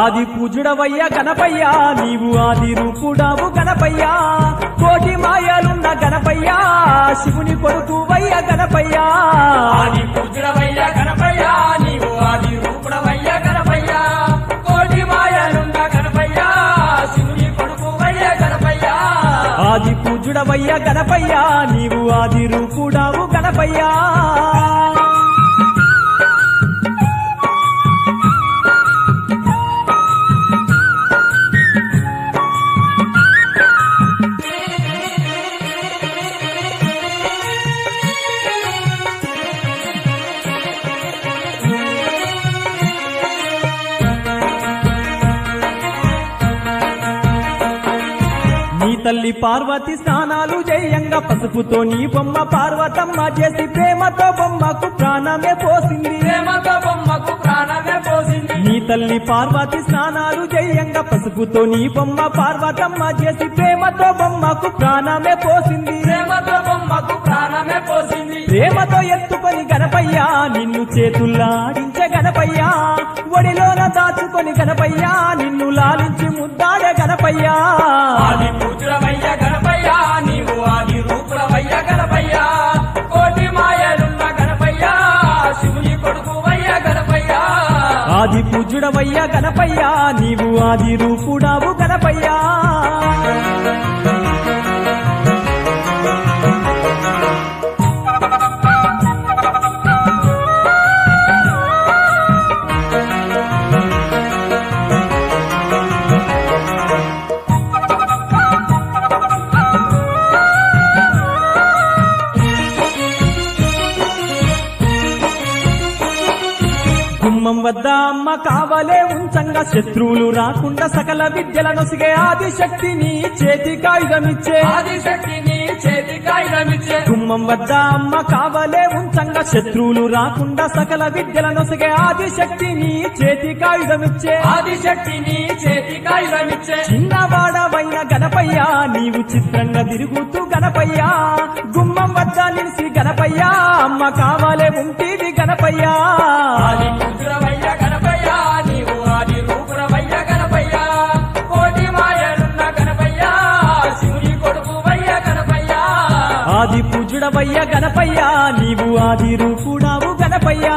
ఆది పూజుడవయ్య గణపయ్య నీవు ఆది రూపుడావు గణపయ్య కోటి మాయలున్న గణపయ్య శివుని కొడుకువయ్య గణపయ్య ఆది పూజుడవయ్య గణపయ్య నీవు ఆది రూపుడవయ్య గణపయ్య కోటి మాయలున్న గణపయ్య శివుని కొడుకువయ్య గణపయ్య ఆది పూజుడవయ్య గణపయ్య నీవు ఆది రూపుడావు గణపయ్య తల్లి పార్వతి స్నానాలు చేయంగా పసుపుతో నీ బొమ్మ పార్వతమ్మ చేసి ప్రేమతో బొమ్మకు ప్రాణమే పోసింది ప్రేమతో బొమ్మకు ప్రాణమే పోసింది నీ తల్లి పార్వతి స్నానాలు చేయంగా పసుపుతో నీ బొమ్మ పార్వతమ్మ చేసి ప్రేమతో బొమ్మకు ప్రాణమే పోసింది ప్రేమతో బొమ్మకు ప్రాణమే పోసింది ప్రేమతో ఎత్తుకొని గణపయ్య నిన్ను చేతుల్లాడించే గణపయ్య ఒడిలోన దాచుకొని గణపయ్య నిన్ను లాలించి ముద్దాడే గణపయ్య ఆది పూజుడవయ్య గణపయ్య నీవు ఆది రూపుడవయ్య గణపయ్య కోటి మాయలున్న గణపయ్య శివుని కొడుకువయ్య గణపయ్య ఆది పూజుడవయ్య గణపయ్య నీవు ఆది రూపుడావు గణపయ్య గుమ్మం వద్ద అమ్మ కావలే ఉంచంగా శత్రువులు రాకుండా సకల విద్యల నొసిగే ఆదిశక్తి నీ చేతికాయుధమిచ్చే ఆదిశక్తి నీ చేతికాయుధమిచ్చే గుమ్మం వద్ద అమ్మ కావలే ఉంచంగా శత్రువులు రాకుండా సకల విద్యల నొసిగే ఆదిశక్తి నీ చేతికాయుధమిచ్చే ఆదిశక్తి నీ చేతికాయుధమిచ్చే చిన్నవాడవైన గణపయ్య నీవు చిత్రంగా తిరుగుతూ గణపయ్య గుమ్మం వద్ద నిలిసి గణపయ్య అమ్మ కావాలే ఉంటేది గణపయ్య ఆది పూజుడవయ్య గణపయ్య నీవు ఆది రూపుడవయ్య గణపయ్య కోటి మాయలున్న గణపయ్య శివుని కొడుకువయ్య గణపయ్య ఆది పూజుడవయ్య గణపయ్య నీవు ఆది రూపుడావు గణపయ్య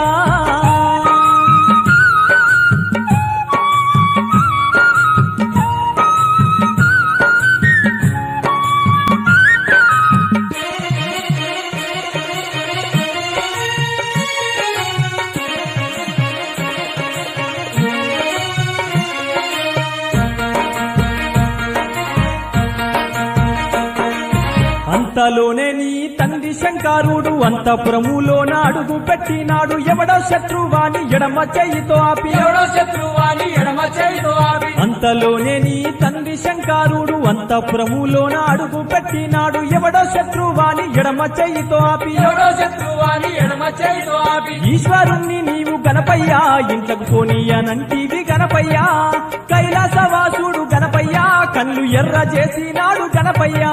అంతలోనే నీ తండ్రి శంకరుడు అంతఃపురములోన అడుగు పెట్టినాడు ఎవడో శత్రువాని ఎడమ చెయ్యితో ఆపి ఎవడో శత్రువాని ఎడమ చేయితో ఆపి అంతలోనే నీ తండ్రి శంకరుడు అంతఃపురములోన అడుగు పెట్టినాడు ఎవడో శత్రువాని ఎడమ చెయ్యితో ఆపి ఎవడో శత్రువాని ఎడమ చేయితో ఆపి ఈశ్వరుణ్ణి నీవు గణపయ్య ఇంట్లకు పోనీయనంటివి గణపయ్య కైలాసవాసుడు గణపయ్య కళ్ళు ఎర్ర చేసినాడు గణపయ్య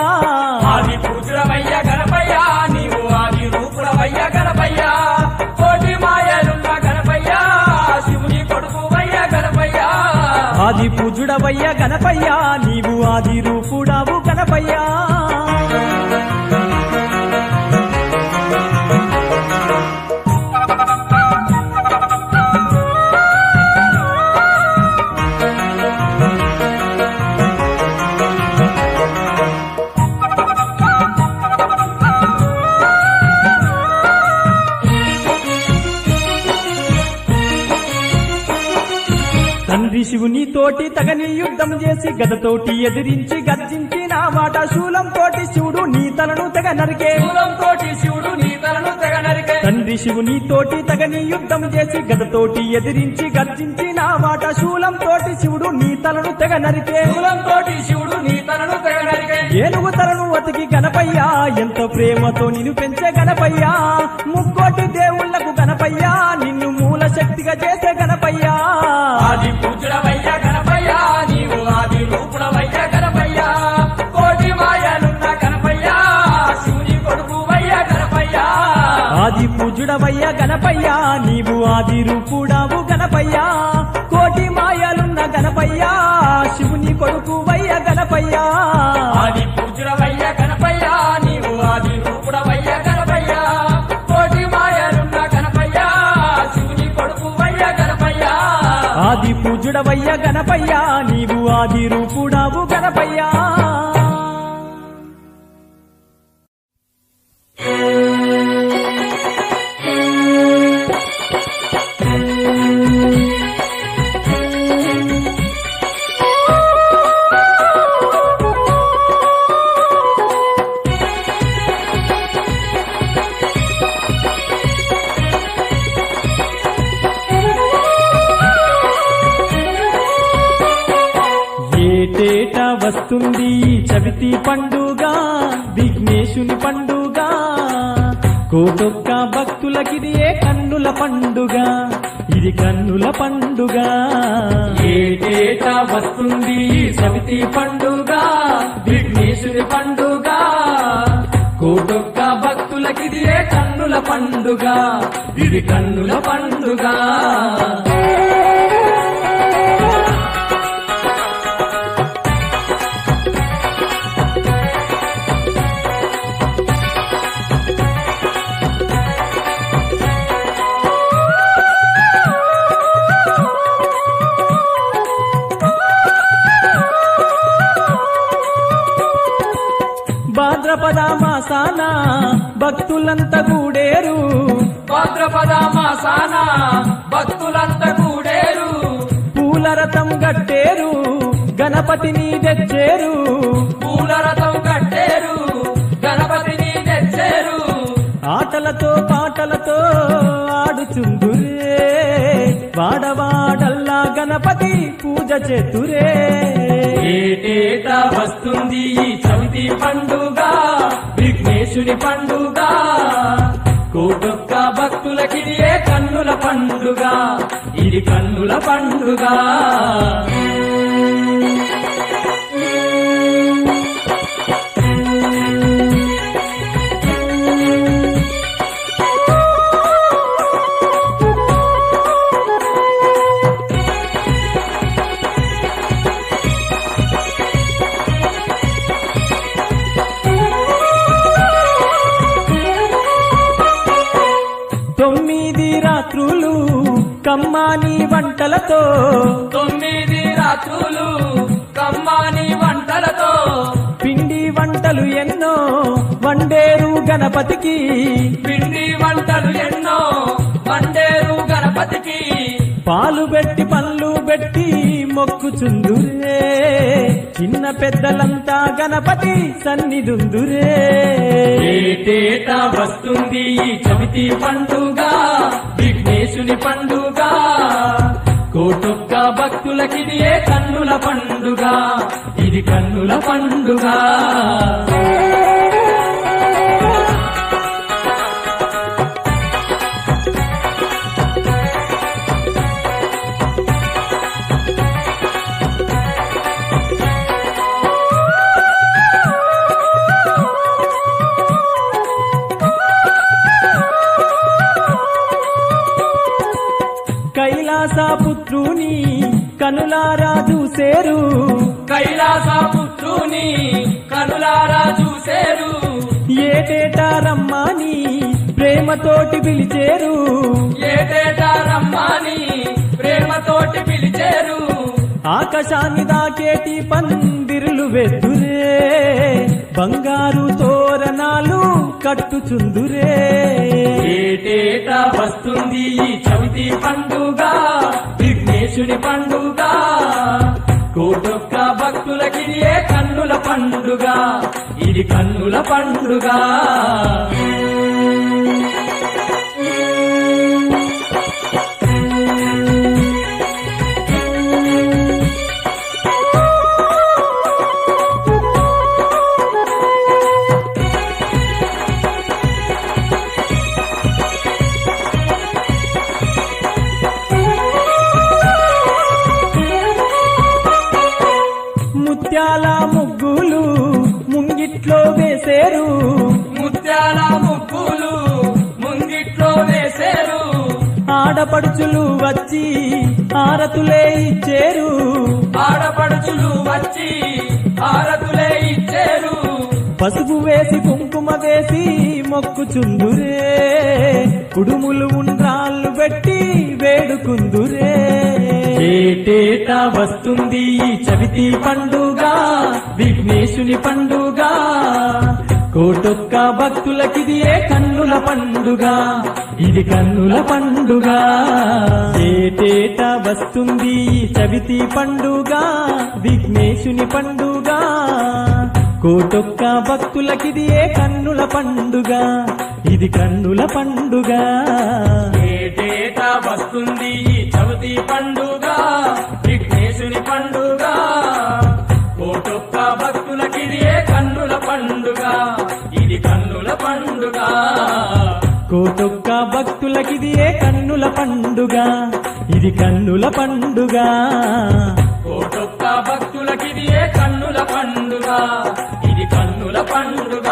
ఆది పూజుడవయ్య గణపయ్య నీవు ఆది రూపుడవయ్య గణపయ్య కోటి మాయలున్న గణపయ్య శివుని కొడుకువయ్య గణపయ్య ఆది పూజుడవయ్య గణపయ్య నీవు ఆది రూపుడావు గణపయ్య తండ్రి శివుని తోటి తగని యుద్ధం చేసి గదతోటి ఎదిరించి గర్జించిన మాట శూలం తోటి శివుడు నీ తలను తెగ నరికే శూలం తోటి శివుడు నీ తలను తెగ నరికే తండ్రి శివుని తోటి తగని యుద్ధం చేసి గదతోటి ఎదిరించి గర్జించిన మాట శూలం తోటి శివుడు నీ తలను తెగ నరికే శూలం తోటి శివుడు నీ తలను తెగ నరికే ఏనుగు తలను అతికి గణపయ్య ఎంతో ప్రేమతో నిన్ను పెంచే గణపయ్య ముక్కోటి దేవుళ్లకు గణపయ్య నిన్ను మూల శక్తిగా చేసే గణపయ్య ఆది పూజుడవయ్య గణపయ్య నీవు ఆది రూపుడవయ్య గణపయ్య కోటి మాయలున్న గణపయ్య శివుని కొడుకువయ్య గణపయ్య ఆది పూజుడవయ్య గణపయ్య నీవు ఆది రూపుడావు గణపయ్య కోటి మాయలున్న గణపయ్య గణపయ్యా శివుని కొడుకువయ్య గణపయ్యా ఆది పూజుడవయ్య గణపయ్య నీవు ఆది రూపుడవయ్య గణపయ్య కోటి మాయలున్న గణపయ్య శివుని కొడుకువయ్య గణపయ్య ఆది పూజుడవయ్య గణపయ్యా నీవు ఆది రూపుడావు గణపయ్యా ఏటేటా వస్తుంది చవితి పండుగ విఘ్నేశుని పండుగ కోటొక్క భక్తులకిది ఏ కన్నుల పండుగ ఇది కన్నుల పండుగ ఏటేటా వస్తుంది చవితి పండుగ విఘ్నేశుని పండుగ కోటొక్క భక్తులకిది ఏ కన్నుల పండుగ ఇది కన్నుల పండుగ భాద్రపద మాసాన భక్తులంతా కూడేరు భాద్రపద మాసాన భక్తులంతా కూడేరు పూల రథం గట్టేరు గణపతిని తెచ్చేరు పూల రథం కట్టేరు గణపతిని తెచ్చేరు ఆటలతో పాటలతో ఆడుచుందురే వాడవాడల్లా గణపతి పూజ చేతురే ఏటేటా వస్తుంది ఈ చవితి పండుగ విఘ్నేశుని పండుగ కోటొక్క భక్తులకిది ఏ కన్నుల పండుగ ఇది కన్నుల పండుగ తొమ్మిది రాత్రులు కమ్మాని వంటలతో 9 రాత్రులు కమ్మాని వంటలతో పిండి వంటలు ఎన్నో వండేరు గణపతికి పిండి వంటలు ఎన్నో వండేరు గణపతికి పాలు పెట్టి పళ్ళు పెట్టి మొక్కుచుందురే చిన్న పెద్దలంతా గణపతి సన్నిదుందురే ఏటేటా వస్తుంది ఈ చవితి పండుగ విఘ్నేశుని పండుగ కోటొక్క భక్తులకిది ఏ కన్నుల పండుగ ఇది కన్నుల పండుగ కైలాసపుత్రుని కనులారా చూసేరు కైలాసపుత్రుని కనులారా చూసేరు ఏటేటా రమ్మని ప్రేమతోటి పిలిచేరు ఏటేటా రమ్మని ప్రేమతోటి పిలిచేరు ఆకాశాన్ని దాకేటి పందిరులు వెతురే బంగారు తోరణాలు కట్టుచుందురే ఏటేటా వస్తుంది ఈ చవితి పండుగ విఘ్నేశుని పండుగ కోటొక్క భక్తులకిది ఏ కన్నుల పండుగ ఇది కన్నుల పండుగ ముత్యాల ముగ్గులు ముంగిట్లో వేసేరు ముత్యాల ముగ్గులు ముంగిట్లో వేసేరు ఆడపడుచులు వచ్చి హారతులే ఇచ్చేరు ఆడపడుచులు వచ్చి హారతులే ఇచ్చేరు పసుపు వేసి కుంకుమ వేసి మొక్కుచుందురే కుడుములు ఉండ్రాళ్ళు పెట్టి వేడుకుందురే ఏటేటా వస్తుంది ఈ చవితి పండుగ విఘ్నేశుని పండుగ కోటొక్క భక్తులకిది ఏ కన్నుల పండుగ ఇది కన్నుల పండుగ ఏటేటా వస్తుంది ఈ చవితి పండుగ విఘ్నేశుని పండుగ కోటొక్క భక్తులకిది ఏ కన్నుల పండుగ ఇది కన్నుల పండుగ ఏటేటా వస్తుంది ఈ చవితి పండుగ విఘ్నేశుని పండుగ కోటొక్క భక్తులకిది ఏ కన్నుల పండుగ ఇది కన్నుల పండుగ కోటొక్క భక్తులకిది ఏ కన్నుల పండుగ ఇది కన్నుల పండుగ కోటొక్క భక్తులకిది ఏ కన్నుల పండుగ ఇది కన్నుల పండుగ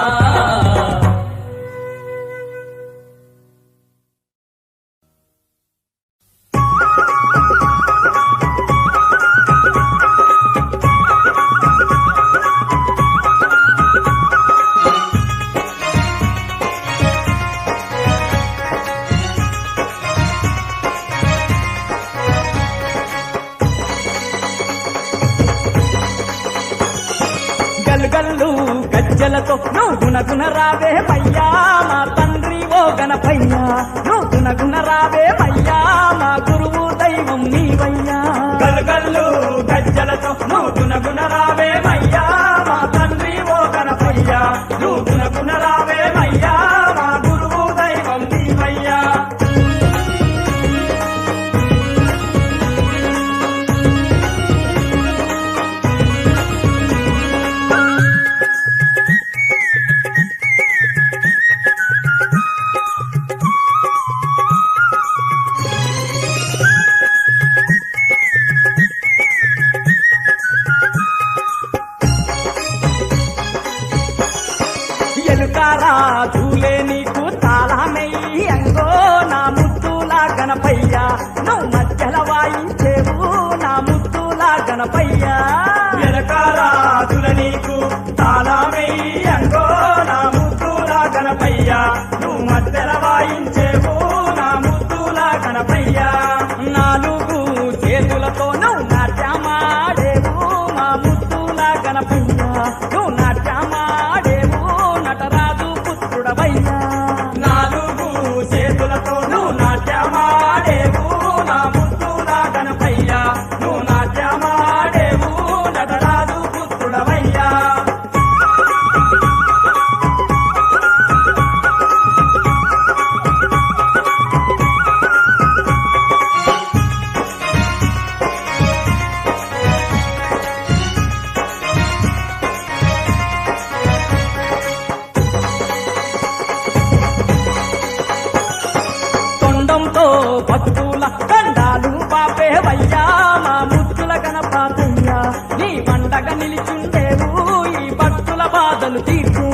గల్గల్లు గజ్జలతో నువ్వు గుణగుణ రావే మయ్యా మా తండ్రి ఓ గణపయ్యా నువ్వు గుణగుణ రావే మయ్యా మా గురువు దైవం నీవయ్యా గల్గల్లు గజ్జలతో నువ్వు గుణగుణ రావే మయ్యా మా తండ్రి ఓ గణపయ్యా నువ్వు గుణగుణ రావే మయ్యా మా గురువు దైవం నీవయ్యా ఎలుకారాజులే నీకు తాళమెయ్యంగో నా ముద్దులా గణపయ్యా నువ్వు మధ్యల వాయించేవు నా ముద్దులా గణపయ్యా ఎలుకారాజుల నీకు తాళమెయ్యంగో నా ముద్దులా గణపయ్యా నువ్వు మధ్యల వాయించేవు నా ముద్దులా గణపయ్యా నాలుగు చేతులతో నువ్వు నాట్యమాడేవు మా ముద్దులా గణపయ్యా నువ్వు నాట్యమాడేవు నటరాజు పుత్రుడవయ్యా నాలుగు చేతులతో నువ్వు నాట్యమాడేవు నా ముద్దులా గణపయ్యా నువ్వు నాట్యమాడేవు నటరాజు పుత్రుడవయ్యా తొండంతో భక్తుల దండాలు పాపేవయ్యా మా ముద్దుల గణపాతయ్యా నీ పండగ నిలిచుండేవు ఈ భక్తుల బాధలు తీర్చు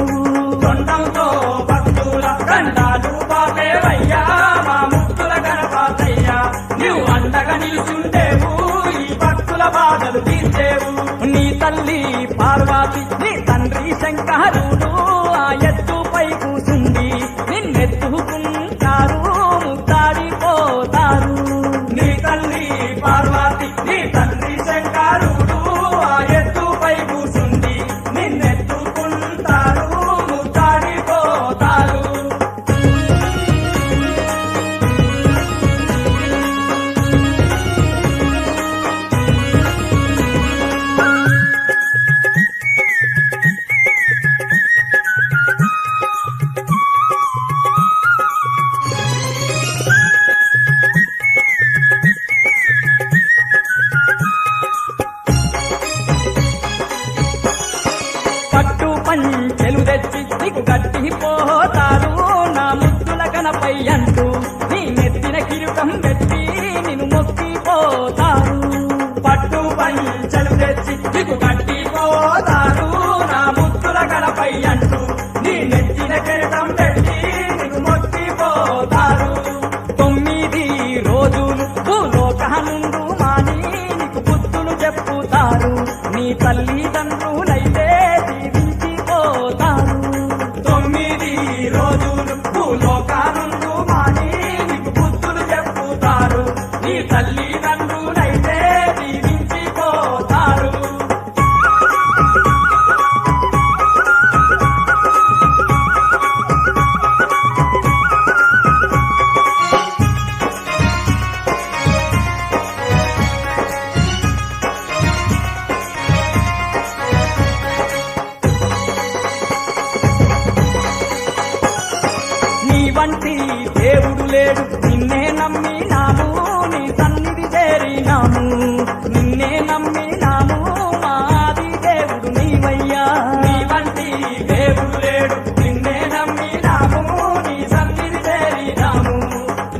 తొండంతో భక్తుల దండాలు పాపేవయ్యా మా ముద్దుల గణపాతయ్యా నీవు అండగా నిలిచుండేవు ఈ భక్తుల బాధలు తీర్చేవు నీ తల్లి పార్వతి నీ తండ్రి శంకరుడు ఆ ఎత్తుపై కూసుండి నిన్నెత్తుకుంటారు ముద్దాడిపోతారు నీ తల్లి పార్వతి నీ తండ్రి శంకరుడు ఆ ఎత్తుపై కూసుండి నిన్నెత్తుకుంటారు ముద్దాడిపోతారు పట్టు పంచెలు తెచ్చి నీకు గట్టిపోతారు నా ముద్దుల గణపై అంటూ నీ నెత్తిన కిరీటం పెట్టి నిన్ను మొక్కిపోతారు పట్టు పంచెలు తెచ్చి నీకు గట్టిపోతారు నా ముద్దుల గణపై అంటూ నీ నెత్తిన కిరీటం పెట్టి నిన్ను మొక్కిపోతారు 9 రోజు నుండు మాని నీకు బుద్ధులు చెప్పుతారు నీ తల్లిదండ్రులైతే దీవించిపోతారు 9 రోజులు భూలోకానుండు మాని నీకు బుద్ధులు చెప్పుతారు నీ తల్లిదండ్రులైతే దీవించిపోతారు వంటి దేవుడు లేడు నిన్నే నమ్మినాము నీ సన్నిధి చేరినాము నిన్నే నమ్మినాము మాది దేవుడు నీవయ్యా నీ వంటి దేవుడు లేడు నిన్నే నమ్మినాము నీ సన్నిధి చేరినాము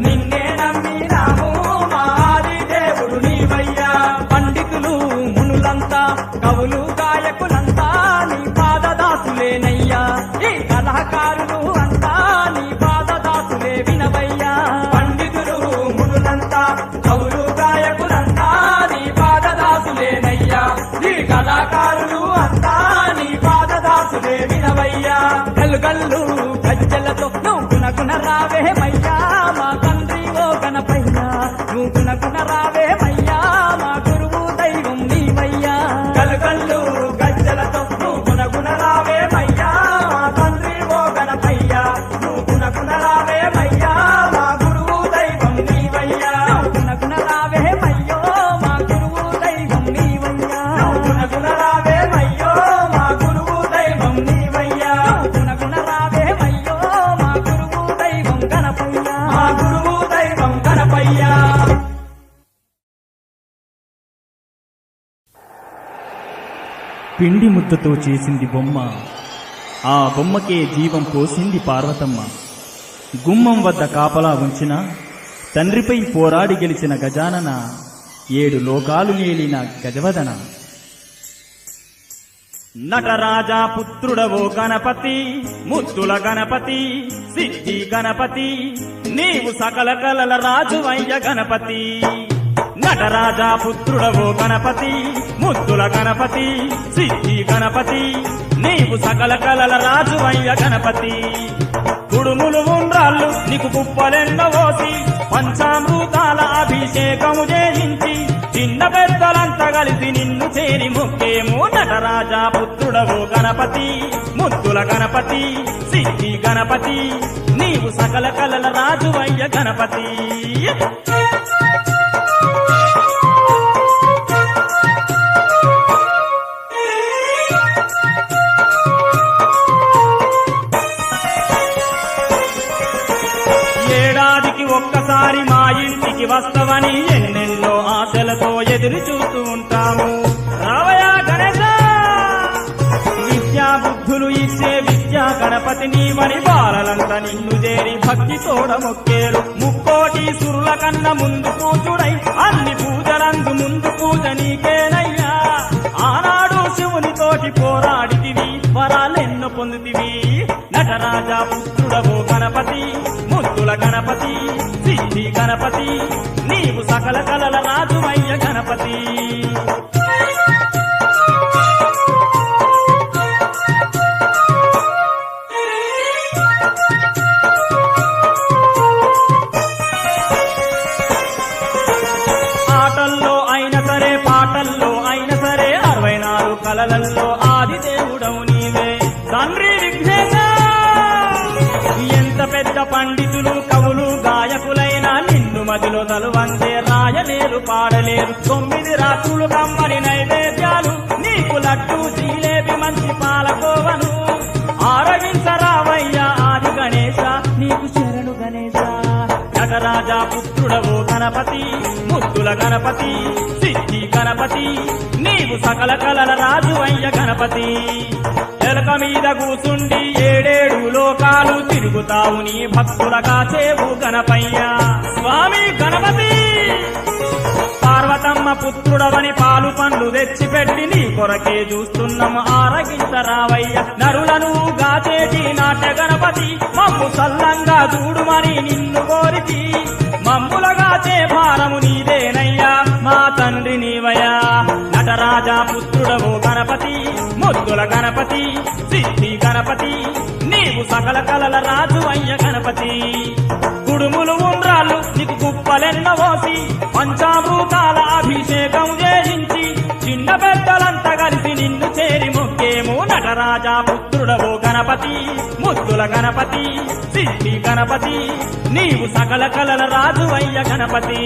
నిన్నే నమ్మినాము మాది దేవుడు నీవయ్యా పండితులు మునులంతా కవులు గాయకులంతా నీ పాదదాసులేనయ్యా ఈ కళాకారులు అంతా నీ వినవయ్యా పండితులు మునులంతా కవులు గాయకులంతా నీ పాదదాసులేనయ్యా నీ కళాకారులు అంతా నీ పాదదాసులే వినవయ్యా గల్లు గజ్జలతో నువ్వు గుణగుణ రావే మయ్యా మా తండ్రి ఓ గణపయ్యా నువ్వు గుణగుణ రావే మయ్యా మా గురువు దైవం నీవయ్యా గల్లు గజ్జలతో నువ్వు గుణగుణ రావే మయ్యా మా తండ్రి ఓ గణపయ్యా నువ్వు గుణగుణ రావే మయ్యా మా గురువు దైవం నీవయ్యా గుణగుణ రావే మయ్యో మా గురువు దైవం నీవయ్యా గుణగుణ రావే మయ్యో మా గురువు దైవం నీవయ్యా గుణగుణ రావే మయ్యో మా గురువు దైవం గణపయ్యా మా గురువు దైవం గణపయ్యా పిండి ముద్దతో చేసింది బొమ్మ ఆ బొమ్మకే జీవం పోసింది పార్వతమ్మ గుమ్మం వద్ద కాపలా ఉంచిన తండ్రిపై పోరాడి గెలిచిన గజానన 7 లోకాలు ఏలిన గజవదన నటరాజా పుత్రుడవో గణపతి ముత్తుల గణపతి సిద్ధి గణపతి నీవు సకల కలల రాజువయ్య గణపతి నటరాజా పుత్రుడవో గణపతి ముద్దుల గణపతి సిద్ధి గణపతి నీవు సకల కలల రాజువయ్య గణపతి కుడుములు ఉండ్రాళ్ళు నీకు కుప్పలెన్నవోసి పంచామృతాల అభిషేకము చేయించి చిన్న పెద్దలంతా కలిసి నిన్ను చేరి మొక్కేమో నటరాజా పుత్రుడవో గణపతి ముద్దుల గణపతి సిద్ధి గణపతి నీవు సకల కలల రాజువయ్య గణపతి ఏడాదికి ఒక్కసారి మా ఇంటికి వస్తావని ఎన్నెన్నో ఆశలతో ఎదురు చూస్తూ ఉంటాము రావయా గణేశ విద్యా బుద్ధులు ఇచ్చే విద్యా గణపతి నీవని బాలలంతా నిన్ను చేరి భక్తి తోడ మొక్కేరు ముక్కోటి సురుల కన్న ముందు పూజుడై అన్ని పూజలందు ముందు పూజ నీకేనయ్యా ఆనాడు శివునితోటి పోరాడితివి వరాలెన్నో పొందుతివి నటరాజా పుత్రుడవో గణపతి ముద్దుల గణపతి సిద్ధి గణపతి నీవు సకల కలల రాజువయ్య గణపతి ఆటల్లో అయిన సరే పాటల్లో అయిన సరే 64 కలలల్లో ఆది దేవుడవు నీవే తండ్రి విఘ్నేశ ఎంత పెద్ద పండితులు కవులు గాయకులైనా నిన్ను మదిలో తలువంతే రాయలేరు పాడలేరు 9 రాత్రులు కమ్మని నైవేద్యాలు నీకు లడ్డు జిలేబి మంచి పాలకోవను ఆరగించరావయ్యా ఆది గణేశ నీకు శరణు గణేశ నటరాజా పుత్రుడవో గణపతి ముద్దుల గణపతి సిద్ధి గణపతి నీవు సకల కలల రాజువయ్య గణపతి ఎలక మీద కూసుండి 7 లోకాలు తిరుగుతావు నీ భక్తులగా చేవు గణపయ్య స్వామి గణపతి పార్వతమ్మ పుత్రుడవని పాలు పండ్లు తెచ్చిపెట్టి నీ కొరకే చూస్తున్నాము ఆరగించరావయ్య నరులను గాచేటి నాట్య గణపతి మమ్ము సల్లంగా చూడుమని నిన్ను కోరితి మమ్ములగాచే భారము నీదేనయ్యా మా తండ్రి నీవయ్యా నటరాజా పుత్రుడవు గణపతి ముద్దుల గణపతి సిద్ధి గణపతి నీవు సకల కలల రాజు అయ్య గణపతి కుడుములు ఉండ్రాళ్ళు నీకు కుప్పలెన్నవోసి పంచామృతాల అభిషేకం చేయించి చిన్న పెద్దలంతా కలిసి నిన్ను చేరి మొక్కేము నటరాజా పుత్రుడవు గణపతి ముద్దుల గణపతి సిద్ధి గణపతి నీవు సకల కలల రాజు అయ్య గణపతి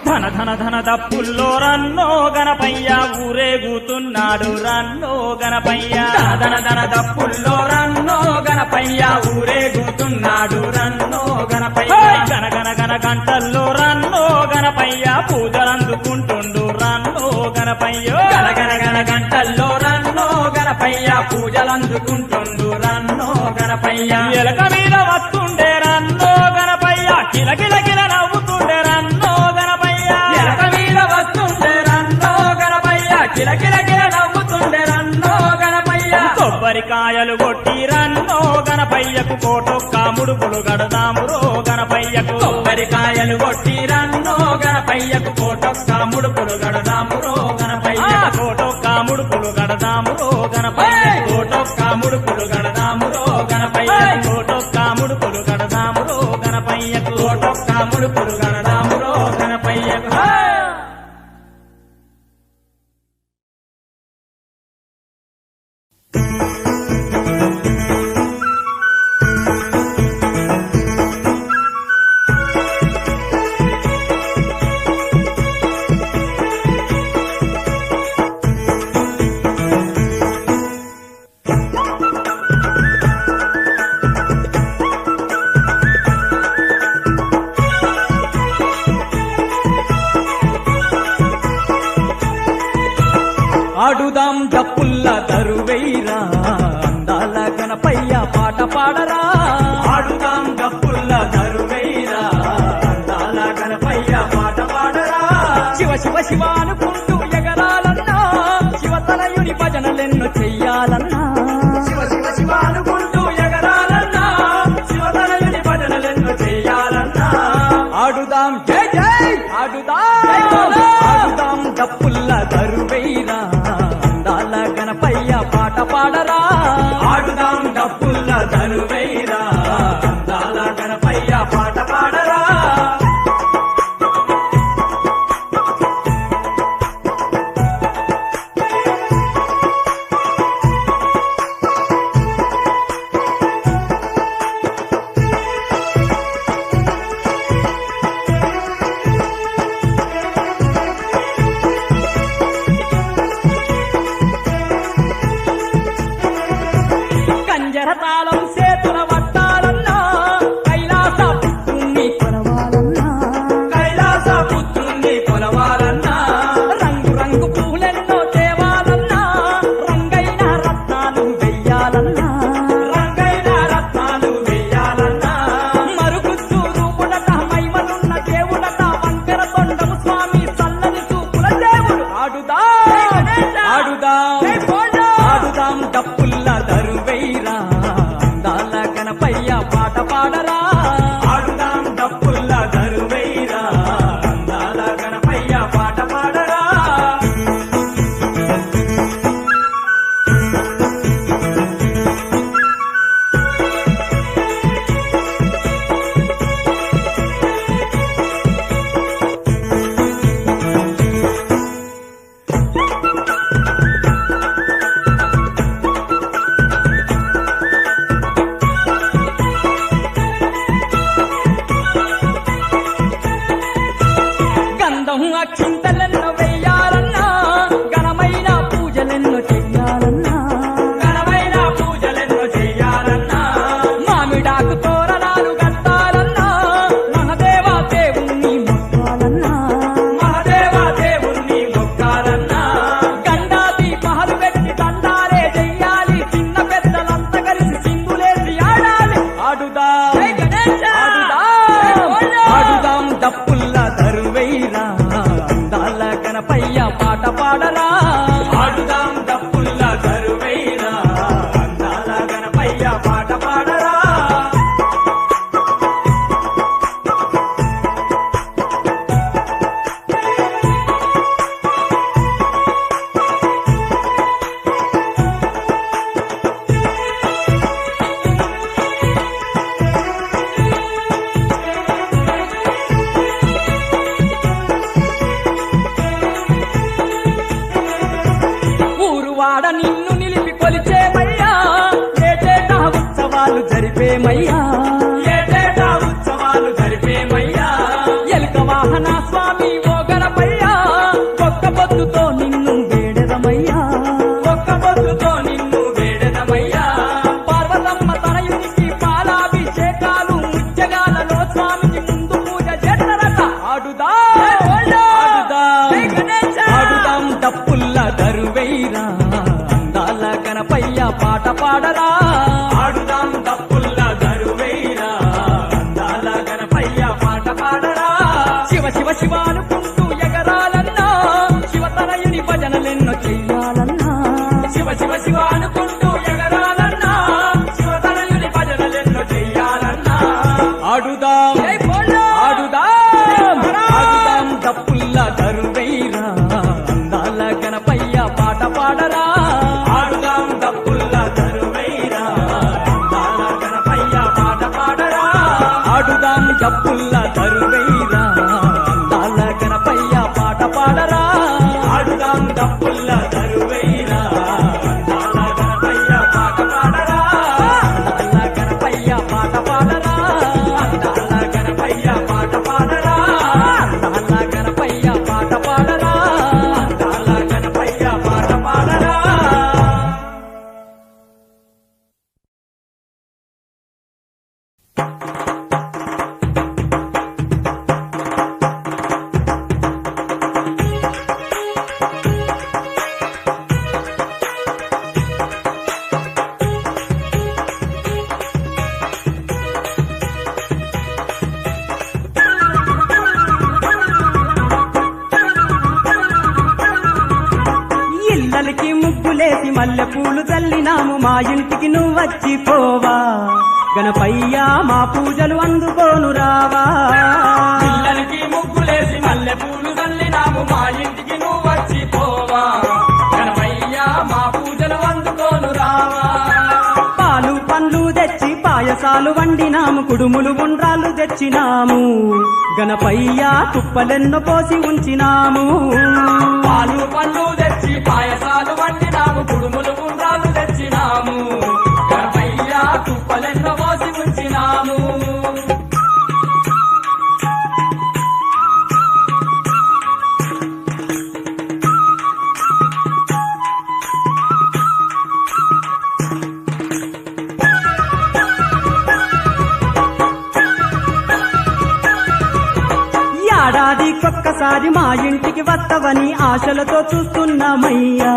ధన ధన ధన దప్పుల్లో రన్నో గణపయ్య ఊరేగుతున్నాడు రన్నో గణపయ్య ధన ధన దప్పుల్లో రన్నో గణపయ్య ఊరేగుతున్నాడు రన్నో గణపయ్య గన గన గన గంటల్లో రన్నో గణపయ్య పూజలందుకుంటుండు రన్నో గణపయ్య గన గన గన గంటల్లో రన్నో గణపయ్య పూజలందుకుంటుండు రన్నో గణపయ్య ఎలక మీద వస్తుండే రన్నో గణపయ్య కిలకిల కిల నవ్వుతుండే రన్నో గణపయ్య ఎలక మీద వస్తుండే రన్నో గణపయ్య కిలకిల కిల నవ్వుతుండే రన్నో గణపయ్య కొబ్బరికాయలు కొట్టి రన్నో గణపయ్యకు కోటొక్క ముడుపులు గడదామురో గణపయ్యకు కొబ్బరికాయలు కొట్టి రన్నో గణపయ్యకు కోటొక్క ముడుపులు గడదామురో గణపయ్య కోటొక్క ముడుపులు గడదామురో గణపయ్య కోటొక్క ముడుపులు గడదామురో గణపయ్య కోటొక్క ముడుపులు గడదామురో గణపయ్యకు కోటొక్క ముడుపులు గడదామురో గణపయ్యకు ఆడుదాం డప్పుల్ల దరువైరా అందాల గణపయ్య పాట పాడరా ఆడుదాం డప్పుల్ల దరువైరా అందాల గణపయ్య పాట పాడరా శివ శివ శివ అనుకుంటూ ఎగరాలన్నా శివతనయుని భజనలెన్నో చెయ్యాలన్నా శివ శివ శివ అనుకుంటూ ఎగరాలన్నా శివతనయుని భజనలెన్నో చెయ్యాలన్నా ఆడుదాం జై జై ఆడుదాం డప్పుల్ల దరువైరా అందాల గణపయ్య పాట పాడరా ఆడుదాం డప్పుల్ల దరువైరా అందాల గణపయ్య పాట పాడరా కంజరతాళం సేతుల వట్టాలన్నా కైలాస పుత్రుణ్ణి కొలవాలన్నా కైలాస పుత్రుణ్ణి కొలవాలన్నా రంగు రంగు పూలెన్నో తేవాలన్నా రంగైన రత్నాలు వెయ్యాలన్నా రంగైన రత్నాలు వెయ్యాలన్నా మరుగుద్దు రూపుడట మైమలున్న దేవుడట వంకర తొండము స్వామి సన్నని చూపుల దేవుడు ఆడుదాం డప్పుల్ల దరువైరా అందాల గణపయ్య పాట పాడరా ఆడుదాం డప్పుల్ల దరువైరా అందాల గణపయ్య పాట పాడరా కలిపి కొలిచేమయ్యా ఏటేటా ఉత్సవాలు జరిపేమయ్యా ఏటేటా ఉత్సవాలు జరిపేమయ్యా ఎలుక వాహన స్వామి ఓ గణపయ్యా ఒక్క పొద్దుతో నిన్ను వేడెదమయ్యా ఒక్క పొద్దుతో నిన్ను వేడెదమయ్యా పార్వతమ్మ తనయునికి పాలాభిషేకాలు ముత్యగాలలో స్వామికి ముందు పూజ చేస్తారట ఆడుదా ఆడుదాం డప్పుల్ల దరువైరా అందాల గణపయ్య పాట పాడరా ఆడుదాం తప్పుల్ల దరువేరా అందాల గణపయ్య పాట పాడరా శివ శివ శివ అనుకుంటూ ఎగరాలన్నా శివతనయుని భజనలెన్నో చెయ్యాలన్నా శివ శివ శివ అనుకుంటూ ఎగరాలన్నా శివతనయుని భజనలెన్నో చెయ్యాలన్నా ఆడుదాం ఆడుదాం ఆడుదాం డప్పుల్ల దరువైరా అందాల గణపయ్య పాట పాడరా ఆడుదాం తప్పుల్ల దరువేరా అందాల గణపయ్య పాట పాడరా ఆడుదాం డప్పుల్ల దరువైరా అందాల గణపయ్య పాట పాడరా ఆడుదాం తప్పుల్ల దరువేరా అందాల గణపయ్య పాట పాడరా అందాల గణపయ్య పాట పాడరా అందాల గణపయ్య పాట పాడరా అందాల గణపయ్య పాట పాడరా అందాల గణపయ్య పాట పాడరా ఇళ్ళకి ముగ్గులేసి మల్లె పూలు చల్లినాము మా ఇంటికి నువ్వు వచ్చి పోవా గణపయ్యా మా పూజలు అందుకోను రావా పిల్లలకి ముగ్గులేసి మల్లె పూలు చల్లినాము మా ఇంటికి నువ్వు వచ్చి పోవా గణపయ్య మా పూజలు అందుకోను రావా పాలు పండ్లు తెచ్చి పాయసాలు వండినాము కుడుములు గుండ్రాలు తెచ్చినాము గణపయ్యా తుప్పలెన్నో పోసి ఉంచినాము పాలు పండ్లు తెచ్చి పాయసాలు వండినాము కుడుములు గుండ్రాలు తెచ్చినాము గణపయ్య తుప్పలెన్నో మోసి ఉంచినాము ఏడాదికొక్కసారి మా ఇంటికి వస్తవని ఆశలతో చూస్తున్నామయ్యా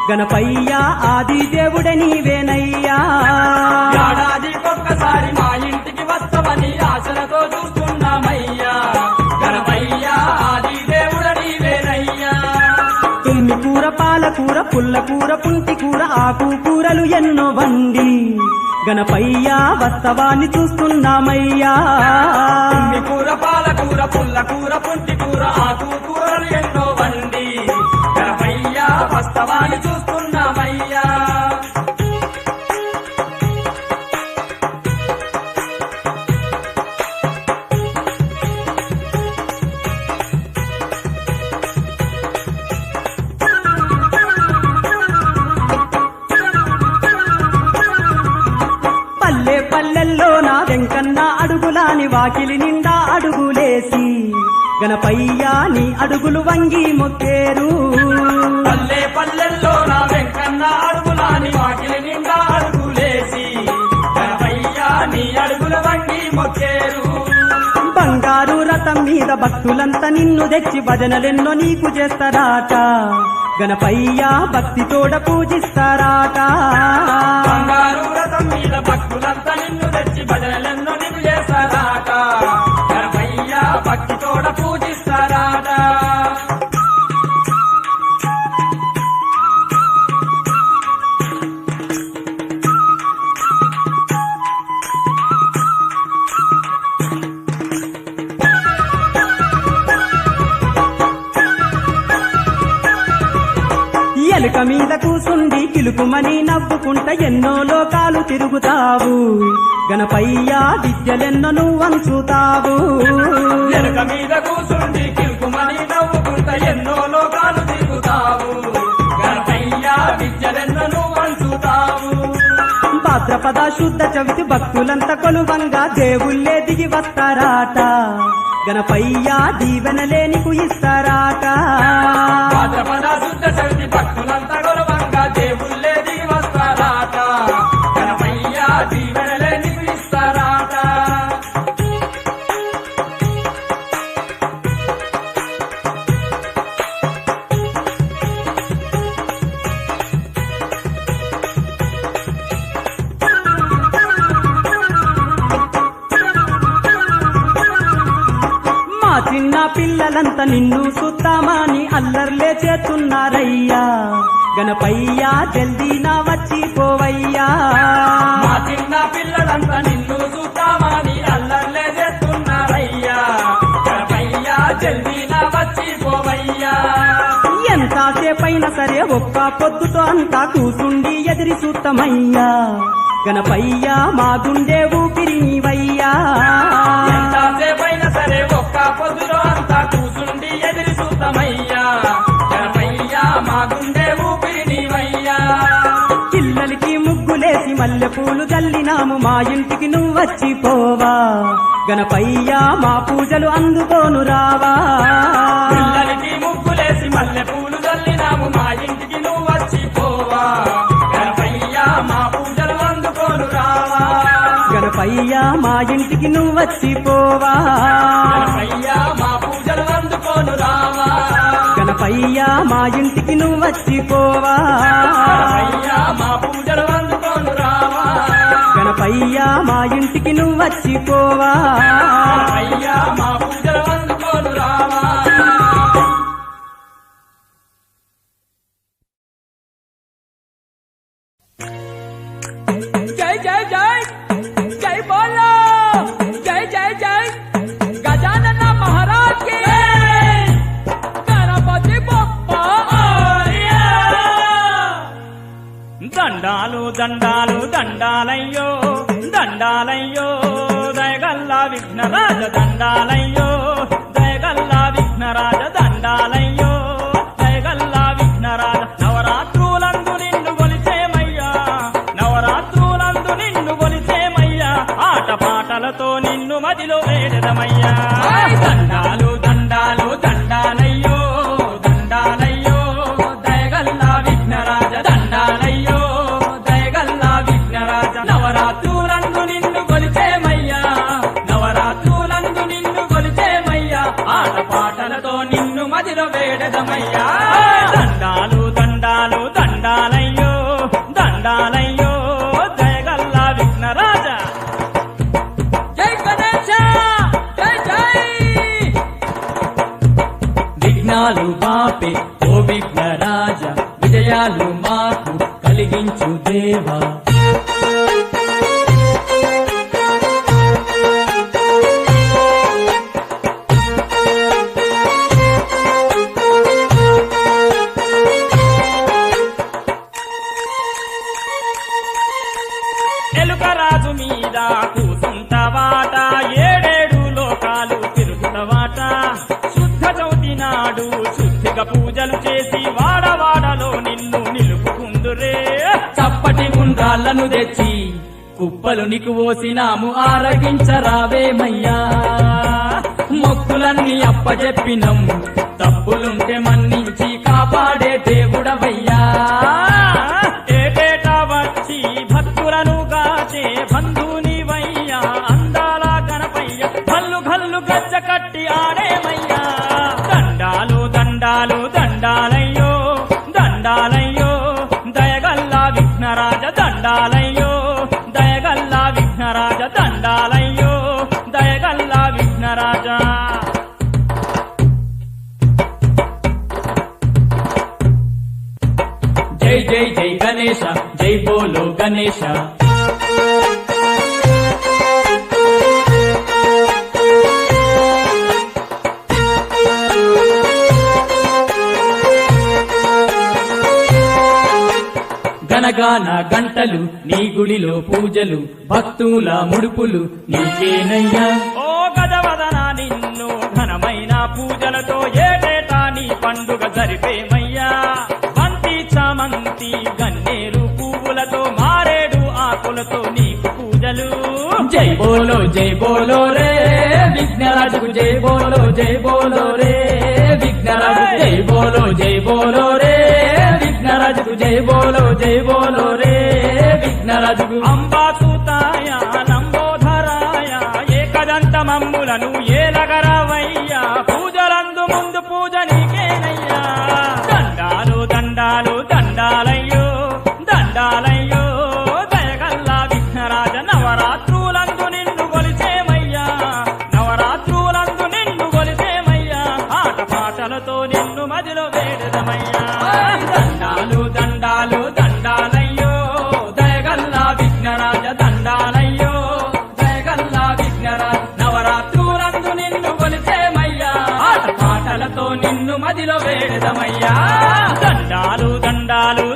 గణపయ్యా ఆది దేవుడే నీవేనయ్యా ఏడాదికొక్కసారి మా ఇంటికి వస్తామని ఆశలతో చూస్తున్నామయ్యా గణపయ్య ఆది దేవుడ నీవేనయ్యా తుమ్మి కూర పాలకూర పుల్లకూర పుంటి కూర ఆకు కూరలు ఎన్నో వండి గణపయ్యా వస్తవాన్ని చూస్తున్నామయ్యా అన్ని కూర పాలకూర పుల్లకూర పుంటి కూర ఆకు కూరలు ఎన్నో వండి గణపయ్య వస్తవాన్ని చూస్తున్నామయ్యా పల్లె పల్లెల్లో నా వెంకన్న అడుగులాని వాకిలి నిండా అడుగులేసి గణపయ్యా నీ అడుగులు వంగి మొక్కేరు పల్లె పల్లెల్లో నా వెంకన్న అడుగులాని వాకిలి నిండా అడుగులేసి గణపయ్య నీ అడుగుల వంగి మొక్కేరు బంగారు రథం మీద భక్తులంతా నిన్ను తెచ్చి భజనలెన్నో నీకు చేస్తారాట గణపయ్యా భక్తితోడ పూజిస్తారాట బంగారు రథం మీద భక్తులంతా నిన్ను తెచ్చి భజనలెన్నో నీకు చేస్తారాట గణపయ్య భక్తితోడ పూజిస్తారాట ఎలుక మీద కూసుండి కిలుకుమని నవ్వుకుంట ఎన్నో లోకాలు తిరుగుతావు గణపయ్యా విద్యలెన్నో నువ్వంచుతావు ఎలుక మీద కూసుండి కిల్కుమని నవ్వుకుంట ఎన్నో లోకాలు తిరుగుతావు గణపయ్య విద్యలెన్నో నువ్వంచు భాద్రపద శుద్ధ చవితి భక్తులంతా కొలువంగా దేవుళ్ళే దిగి వస్తారాట గణపయ్య దీవెనలే నీకు ఇస్తారాట భాద్రపద శుద్ధ చవితి భక్తులంతా గౌరవంగా దేవుళ్ళే దిగి వస్తారాట గణపయ్య దీవెనలే నీకు ఇస్తారాట మా చిన్న పిల్లలంతా నిన్ను సుత్తామని అల్లర్లే చేస్తున్నారయ్యా గణపయ్య జల్దీ నా వచ్చి పోవయ్యా మా చిన్న పిల్లలంతా నిన్ను చూద్దామని అల్లర్లే చేస్తున్నారయ్యా గణపయ్య జల్దీనా వచ్చి పోవయ్యా ఎంతసేపైనా సరే ఒక్క పొద్దుతో అంతా కూసుండి ఎదిరి చూస్తామయ్యా గణపయ్య మా గుండె ఊపిరి నీవయ్యా ఎంతసేపైనా సరే ఒక్క పొద్దులో అంతా కూసుండి ఎదిరి చూద్దామయ్యా గణపయ్య మా గుండె ఊపిరి నీవయ్యా పిల్లలకి ముగ్గులేసి మల్లె పూలు జల్లినాము మా ఇంటికి నువ్వు వచ్చి పోవా గణపయ్య మా పూజలు అందుకోను రావా పిల్లలకి ముగ్గులేసి మల్లె పూలు చల్లినాము మా ఇంటికి నువ్వు వచ్చి పోవా గణపయ్య మా పూజలు అందుకోను రావా గణపయ్య మా ఇంటికి నువ్వు వచ్చి పోవా గణపయ్య మా పూజలు అందుకోను రావా గణపయ్య మా ఇంటికి నువ్వు వచ్చి పోవా గణపయ్య మా పూజలు అందుకోను రావా గణపయ్య మా ఇంటికి నువ్వు వచ్చి పోవా గణపయ్య మా పూజలు అందుకోను రావా జై జై జై జై బోలో జై జై జై గజానన మహారాజ్ కి గణపతి బప్పా దండాలు దండాలు దండాలయ్యో దండాలయ్యో దయగల్లా విఘ్నరాజ దండాలయ్యో దయగల్లా విఘ్నరాజ దండాలయ్యో దయగల్లా విఘ్నరాజ నవరాత్రులందు నిన్ను గొలిచేమయ్యా నవరాత్రులందు నిన్ను గొలిచేమయ్యా ఆటపాటలతో నిన్ను మదిలో వేడదమయ్యా దండాలు దండాలు దండాలయ్యో దండాలయ్యో దయగల్లా విఘ్నరాజ దండాలయ్యో దయగల్లా విఘ్నరాజ నవరాత్రులందు నిన్ను గొలిచేమయ్యా నవరాత్రులందు నిన్ను గొలిచేమయ్యా ఆటపాటలతో నిన్ను మదిలో వేడదమయ్యా దండాలు దండాలు దండాలయ్యో దండాలయ్యో దయగల్లా విఘ్నరాజ జై గణేశ జై జై విఘ్నాలు మాపే ఓ విఘ్నరాజ విజయాలు మాకు కలిగించు దేవా ఎలుకరాజు మీద కూసుంటవాట ఏడేడు లోకాలు తిరుగుతవాట శుద్ధ చవితి నాడు శుద్ధిగా పూజలు చేసి వాడవాడలో నిన్ను నిలుపుకుందురే చప్పటి గుండ్రాళ్లను తెచ్చి కుప్పలు నీకు ఓసినాము ఆరగించరావేమయ్యా మొక్కులన్నీ అప్పజెప్పినం తప్పులుంటే మన్నించి కాపాడే దేవుడవయ్యా ఏటేటా వచ్చి భక్తులను గాచే బంధునివయ్యా అందాల గణపయ్య గల్లు గల్లు గజ్జ కట్టి ఆడేమయ్యా దండాలు దండాలు దండాలయ్యో దండాలయ్యో దయగల్లా విఘ్నరాజ దండాలయ్యో దయగల్లా విఘ్నరాజ దండాలయ్యో దయగల్లా విఘ్నరాజ జై జై జై గణేశ జై బోలో గణేశ గణగాన గంటలు నీ గుడిలో పూజలు భక్తుల ముడుపులు నీకేనయ్యా ఓ గజవదన నిన్ను ఘనమైన పూజలతో ఏటేటా నీ పండుగ జరిపేమయ్యా బంతి చామంతి గన్నేరు పువ్వులతో మారేడు ఆకులతో జై బోలో రే విఘ్నరాజుకు జై బోలో రే విఘ్నరాజు జై బోలో రే విఘ్నరాజుకు జై బోలో రే విఘ్నరాజుకు అంబాసుతాయ నంబోధరాయ ఏకదంత మమ్ములను ఏలగరవయ్యా పూజలందు ముందు పూజ నీకేనయ్యా దండాలు దండాలు దండాలయ్యో దండాలయ్యో దయగల్లా విఘ్నరాజ నవరాత్రులందు నిన్ను కొలిసేమయ్యా నవరాత్రులందు నిన్ను కొలిసేమయ్యా ఆట పాటలతో నిన్ను మదిలో వేడదమయ్యా దండాలు దండాలు దండాలయ్యో దయగల్లా విఘ్నరాజ దండాలయ్యో దయగల్లా విఘ్నరాజ నవరాత్రులందు నిన్ను కొలిసేమయ్యా ఆట పాటలతో నిన్ను మదిలో వేడదమయ్యా దండాలు దండాలు